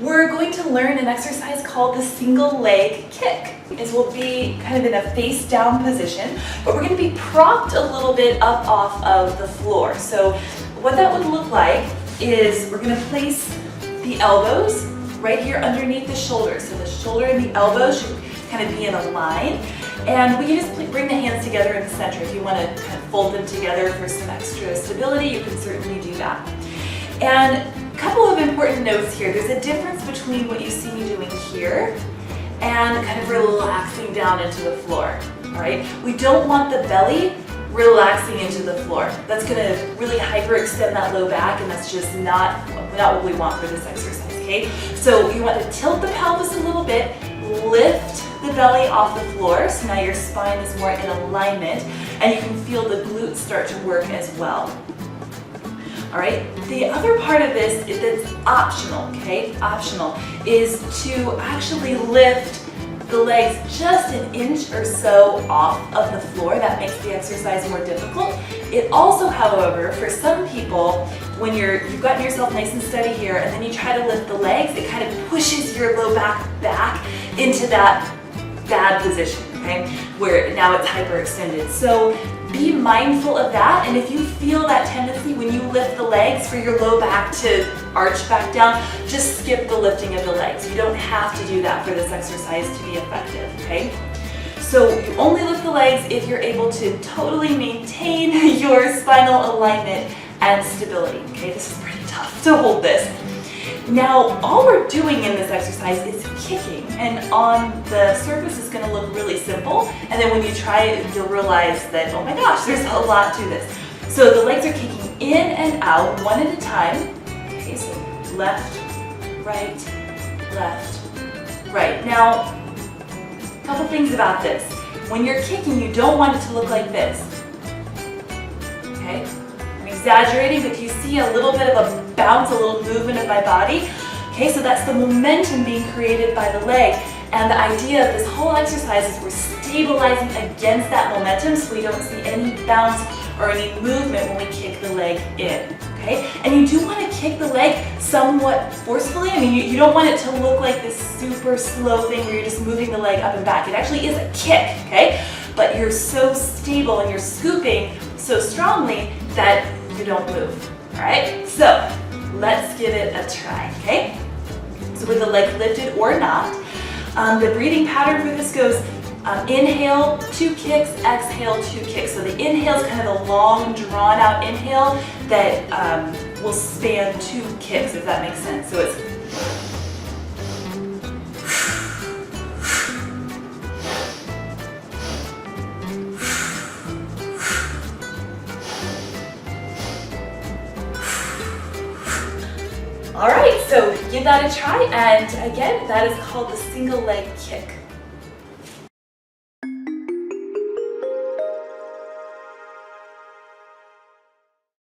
We're going to learn an exercise called the single leg kick. We'll be kind of in a face down position, but we're going to be propped a little bit up off of the floor. So what that would look like is we're going to place the elbows right here underneath the shoulders. So the shoulder and the elbow should kind of be in a line. And we can just bring the hands together in the center. If you want to kind of fold them together for some extra stability, you can certainly do that. And a couple of important notes here. There's a difference between what you see me doing here and kind of relaxing down into the floor, all right? We don't want the belly relaxing into the floor. That's gonna really hyperextend that low back, and that's just not what we want for this exercise, okay? So you want to tilt the pelvis a little bit, lift the belly off the floor, so now your spine is more in alignment, and you can feel the glutes start to work as well. All right, the other part of this that's optional, okay, optional, is to actually lift the legs just an inch or so off of the floor. That makes the exercise more difficult. It also, however, for some people, when you've gotten yourself nice and steady here and then you try to lift the legs, it kind of pushes your low back into that bad position, okay, where now it's hyperextended. So be mindful of that, and if you feel that tendency when you lift the legs for your low back to arch back down, just skip the lifting of the legs. You don't have to do that for this exercise to be effective, okay? So you only lift the legs if you're able to totally maintain your spinal alignment and stability, okay? This is pretty tough to hold this. Now, all we're doing in this exercise is kicking, and on the surface it's going to look really simple, and then when you try it, you'll realize that, oh my gosh, there's a lot to this. So the legs are kicking in and out, one at a time. Okay, so left, right, left, right. Now, a couple things about this. When you're kicking, you don't want it to look like this. Okay? I'm exaggerating, but you see a little bit of a bounce, a little movement of my body. Okay, so that's the momentum being created by the leg. And the idea of this whole exercise is we're stabilizing against that momentum so we don't see any bounce or any movement when we kick the leg in. Okay? And you do want to kick the leg somewhat forcefully. I mean, you don't want it to look like this super slow thing where you're just moving the leg up and back. It actually is a kick, okay? But you're so stable and you're scooping so strongly that you don't move. All right? So let's give it a try, okay? So with the leg lifted or not, the breathing pattern for this goes inhale, 2 kicks, exhale, 2 kicks. So the inhale is kind of a long, drawn-out inhale that will span 2 kicks, if that makes sense. So it's all right, so give that a try, and again, that is called the single leg kick.